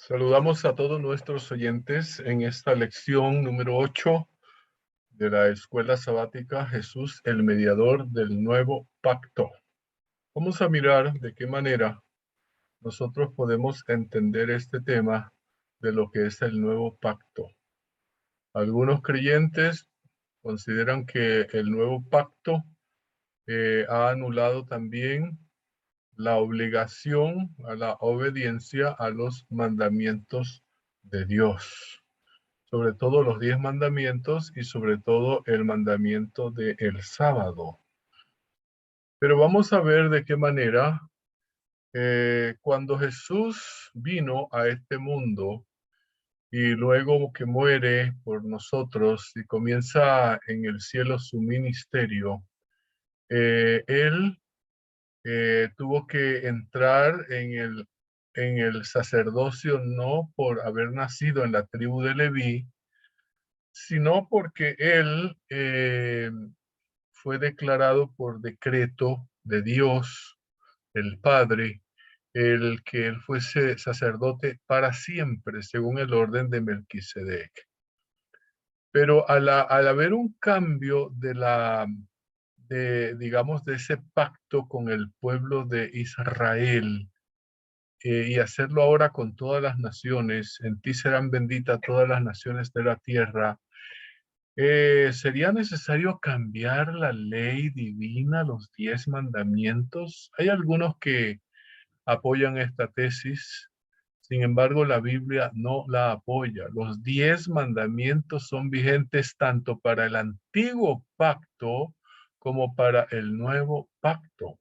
Saludamos a todos nuestros oyentes en esta lección número 8 de la Escuela Sabática Jesús, el Mediador del Nuevo Pacto. Vamos a mirar de qué manera nosotros podemos entender este tema de lo que es el Nuevo Pacto. Algunos creyentes consideran que el Nuevo Pacto ha anulado también la obligación a la obediencia a los mandamientos de Dios, sobre todo los 10 mandamientos y sobre todo el mandamiento del sábado. Pero vamos a ver de qué manera cuando Jesús vino a este mundo y luego que muere por nosotros y comienza en el cielo su ministerio, él tuvo que entrar en el sacerdocio no por haber nacido en la tribu de Leví, sino porque él fue declarado por decreto de Dios, el Padre, el que él fuese sacerdote para siempre, según el orden de Melquisedec. Pero al haber un cambio digamos, de ese pacto con el pueblo de Israel, y hacerlo ahora con todas las naciones, en ti serán benditas todas las naciones de la tierra, ¿sería necesario cambiar la ley divina, los 10 mandamientos? Hay algunos que apoyan esta tesis, sin embargo, la Biblia no la apoya. Los 10 mandamientos son vigentes tanto para el antiguo pacto como para el nuevo pacto.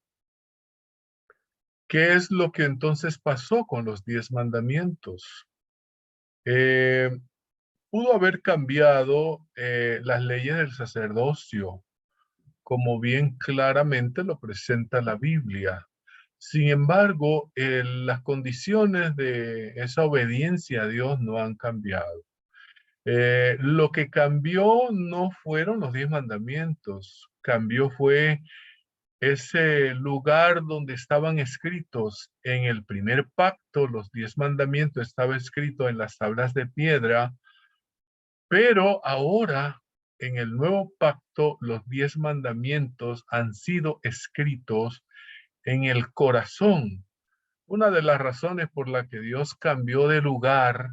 ¿Qué es lo que entonces pasó con los 10 mandamientos? Eh, Pudo haber cambiado las leyes del sacerdocio, como bien claramente lo presenta la Biblia. Sin embargo, las condiciones de esa obediencia a Dios no han cambiado. Lo que cambió no fueron los 10 mandamientos, cambió fue ese lugar donde estaban escritos en el primer pacto, los 10 mandamientos estaba escrito en las tablas de piedra, pero ahora en el nuevo pacto los 10 mandamientos han sido escritos en el corazón. Una de las razones por la que Dios cambió de lugar,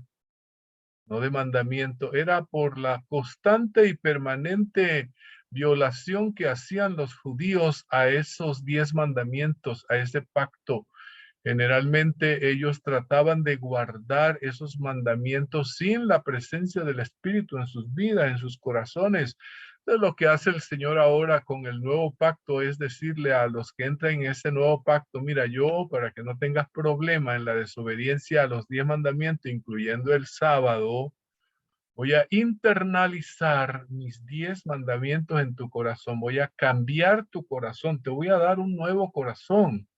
no de mandamiento, era por la constante y permanente violación que hacían los judíos a esos 10 mandamientos, a ese pacto. Generalmente ellos trataban de guardar esos mandamientos sin la presencia del Espíritu en sus vidas, en sus corazones. Entonces, lo que hace el Señor ahora con el nuevo pacto es decirle a los que entran en ese nuevo pacto, mira, yo para que no tengas problema en la desobediencia a los 10 mandamientos, incluyendo el sábado, voy a internalizar mis 10 mandamientos en tu corazón, voy a cambiar tu corazón, te voy a dar un nuevo corazón.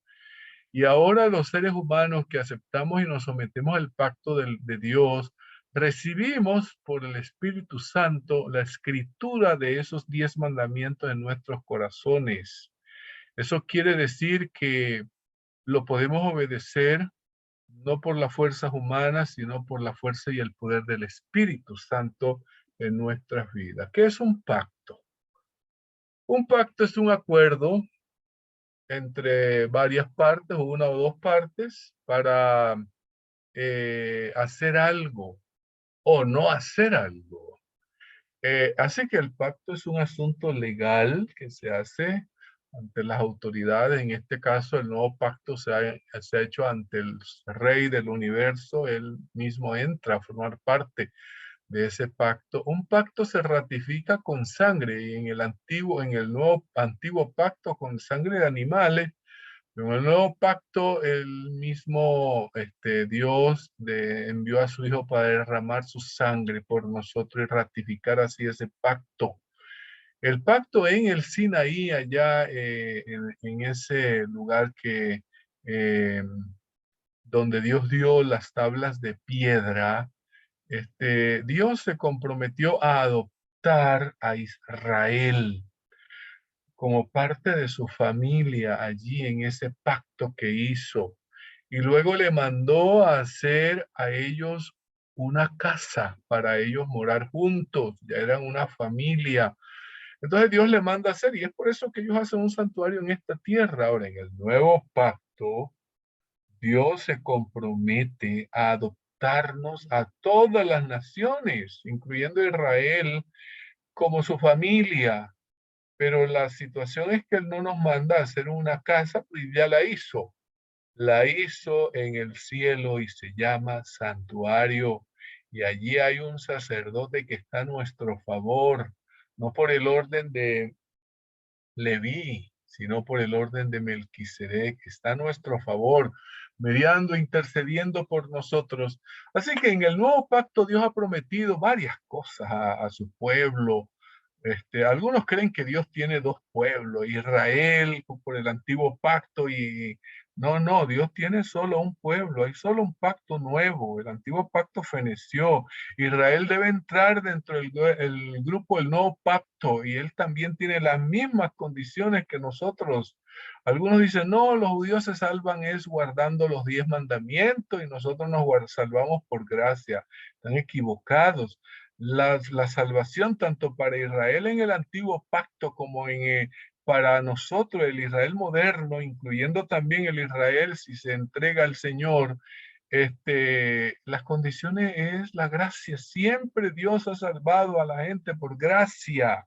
Y ahora los seres humanos que aceptamos y nos sometemos al pacto de Dios, recibimos por el Espíritu Santo la escritura de esos 10 mandamientos en nuestros corazones. Eso quiere decir que lo podemos obedecer no por las fuerzas humanas, sino por la fuerza y el poder del Espíritu Santo en nuestras vidas. ¿Qué es un pacto? Un pacto es un acuerdo entre varias partes, o una o dos partes, para hacer algo o no hacer algo. Así que el pacto es un asunto legal que se hace ante las autoridades. En este caso, el nuevo pacto se ha hecho ante el Rey del universo. Él mismo entra a formar parte de ese pacto. Un pacto se ratifica con sangre y en el nuevo antiguo pacto con sangre de animales. En el nuevo pacto, el mismo Dios envió a su Hijo para derramar su sangre por nosotros y ratificar así ese pacto. El pacto en el Sinaí, allá en ese lugar eh, donde Dios dio las tablas de piedra, Dios se comprometió a adoptar a Israel como parte de su familia allí en ese pacto que hizo. y luego le mandó a hacer a ellos una casa para ellos morar juntos, ya eran una familia. Entonces Dios le manda a hacer, y es por eso que ellos hacen un santuario en esta tierra. Ahora, en el nuevo pacto, Dios se compromete a adoptarnos a todas las naciones, incluyendo Israel, como su familia. Pero la situación es que Él no nos manda a hacer una casa, pues ya la hizo. La hizo en el cielo y se llama santuario. Y allí hay un sacerdote que está a nuestro favor, no por el orden de Leví, sino por el orden de Melquisedec, que está a nuestro favor, mediando, intercediendo por nosotros. Así que en el nuevo pacto Dios ha prometido varias cosas a su pueblo. Algunos creen que Dios tiene dos pueblos, Israel por el antiguo pacto y no, no, Dios tiene solo un pueblo, hay solo un pacto nuevo, el antiguo pacto feneció, Israel debe entrar dentro del grupo del nuevo pacto y él también tiene las mismas condiciones que nosotros. Algunos dicen, no, los judíos se salvan es guardando los 10 mandamientos y nosotros nos salvamos por gracia. Están equivocados. La salvación tanto para Israel en el antiguo pacto como para nosotros, el Israel moderno, incluyendo también el Israel si se entrega al Señor, las condiciones es la gracia. Siempre Dios ha salvado a la gente por gracia.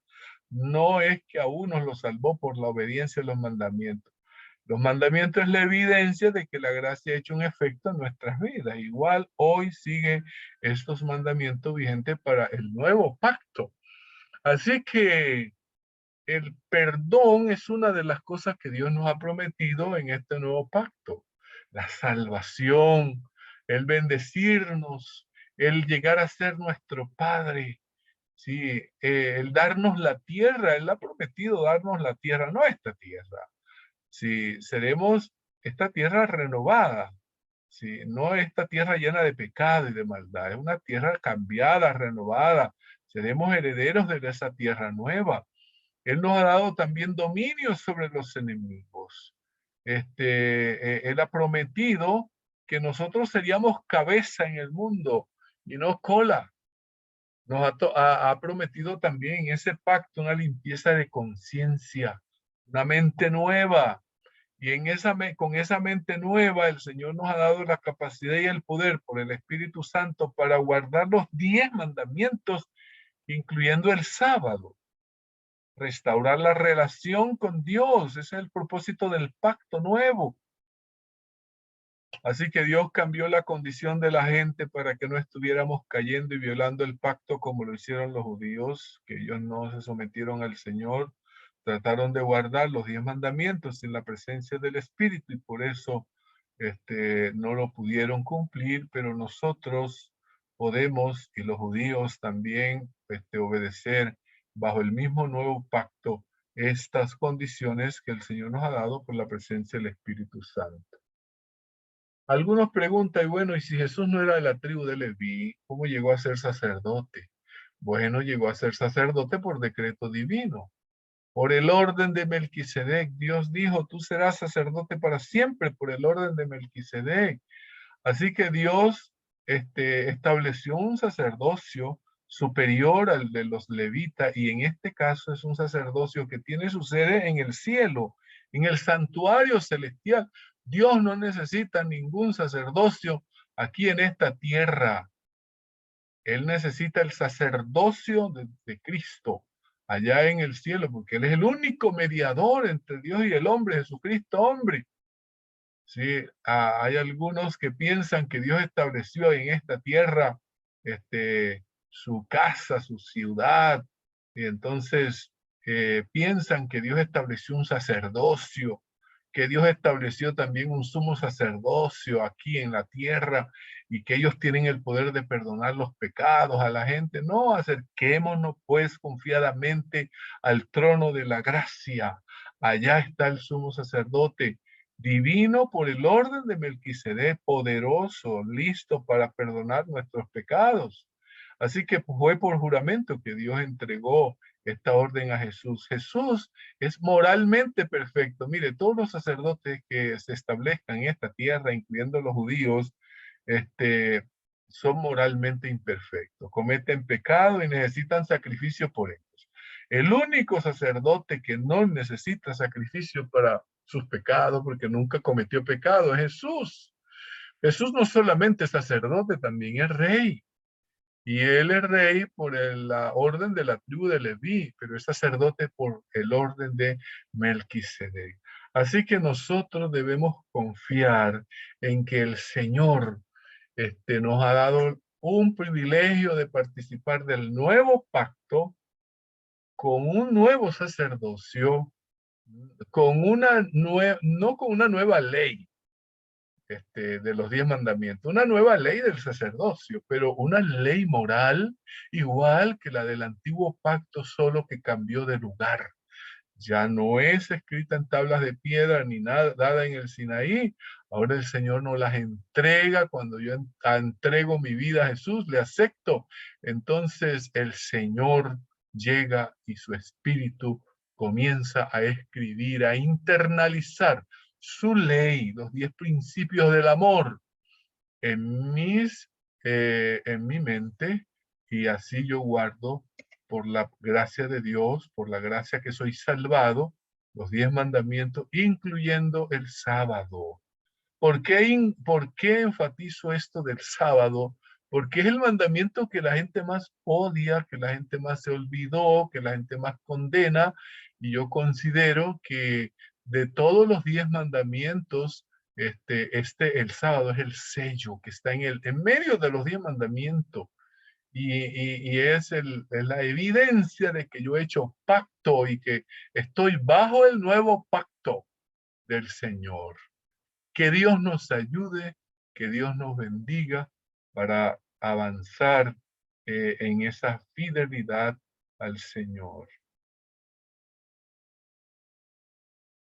No es que a unos los salvó por la obediencia a los mandamientos. Los mandamientos es la evidencia de que la gracia ha hecho un efecto en nuestras vidas. Igual hoy sigue estos mandamientos vigentes para el nuevo pacto. Así que el perdón es una de las cosas que Dios nos ha prometido en este nuevo pacto. La salvación, el bendecirnos, el llegar a ser nuestro Padre, sí, el darnos la tierra. Él ha prometido darnos la tierra, no esta tierra. Sí, seremos esta tierra renovada, sí, no esta tierra llena de pecado y de maldad, es una tierra cambiada, renovada. Seremos herederos de esa tierra nueva. Él nos ha dado también dominio sobre los enemigos. Él ha prometido que nosotros seríamos cabeza en el mundo y no cola. Ha prometido también en ese pacto una limpieza de conciencia, una mente nueva. Y con esa mente nueva, el Señor nos ha dado la capacidad y el poder por el Espíritu Santo para guardar los 10 mandamientos, incluyendo el sábado. Restaurar la relación con Dios, ese es el propósito del pacto nuevo. Así que Dios cambió la condición de la gente para que no estuviéramos cayendo y violando el pacto como lo hicieron los judíos, que ellos no se sometieron al Señor, trataron de guardar los 10 mandamientos sin la presencia del Espíritu y por eso no lo pudieron cumplir, pero nosotros podemos y los judíos también obedecer bajo el mismo nuevo pacto estas condiciones que el Señor nos ha dado por la presencia del Espíritu Santo. Algunos preguntan, y bueno, ¿y si Jesús no era de la tribu de Leví, cómo llegó a ser sacerdote? Bueno, llegó a ser sacerdote por decreto divino. Por el orden de Melquisedec, Dios dijo, tú serás sacerdote para siempre por el orden de Melquisedec. Así que Dios estableció un sacerdocio superior al de los levitas y en este caso es un sacerdocio que tiene su sede en el cielo, en el santuario celestial. Dios no necesita ningún sacerdocio aquí en esta tierra. Él necesita el sacerdocio de Cristo allá en el cielo, porque Él es el único mediador entre Dios y el hombre, Jesucristo hombre. Sí, hay algunos que piensan que Dios estableció en esta tierra su casa, su ciudad, y entonces piensan que Dios estableció un sacerdocio, que Dios estableció también un sumo sacerdocio aquí en la tierra y que ellos tienen el poder de perdonar los pecados a la gente. No, acerquémonos pues confiadamente al trono de la gracia. Allá está el sumo sacerdote divino por el orden de Melquisedec, poderoso, listo para perdonar nuestros pecados. Así que fue por juramento que Dios entregó esta orden a Jesús. Jesús es moralmente perfecto. Mire, todos los sacerdotes que se establezcan en esta tierra, incluyendo los judíos, este, son moralmente imperfectos, cometen pecado y necesitan sacrificio por ellos. El único sacerdote que no necesita sacrificio para sus pecados, porque nunca cometió pecado, es Jesús. Jesús no solamente es sacerdote, también es rey. Y él es rey por la orden de la tribu de Leví, pero es sacerdote por el orden de Melquisedec. Así que nosotros debemos confiar en que el Señor nos ha dado un privilegio de participar del nuevo pacto con un nuevo sacerdocio, no con una nueva ley, de los 10 mandamientos, una nueva ley del sacerdocio, pero una ley moral igual que la del antiguo pacto, solo que cambió de lugar. Ya no es escrita en tablas de piedra ni nada dada en el Sinaí. Ahora el Señor nos las entrega. Cuando yo entrego mi vida a Jesús, le acepto. Entonces el Señor llega y su espíritu comienza a escribir, a internalizar su ley, los 10 principios del amor en en mi mente, y así yo guardo, por la gracia de Dios, por la gracia que soy salvado, los 10 mandamientos, incluyendo el sábado. ¿Por qué enfatizo esto del sábado? Porque es el mandamiento que la gente más odia, que la gente más se olvidó, que la gente más condena, y yo considero que de todos los 10 mandamientos, el sábado es el sello que está en medio de los 10 mandamientos, y es la evidencia de que yo he hecho pacto y que estoy bajo el nuevo pacto del Señor. Que Dios nos ayude, que Dios nos bendiga para avanzar en esa fidelidad al Señor.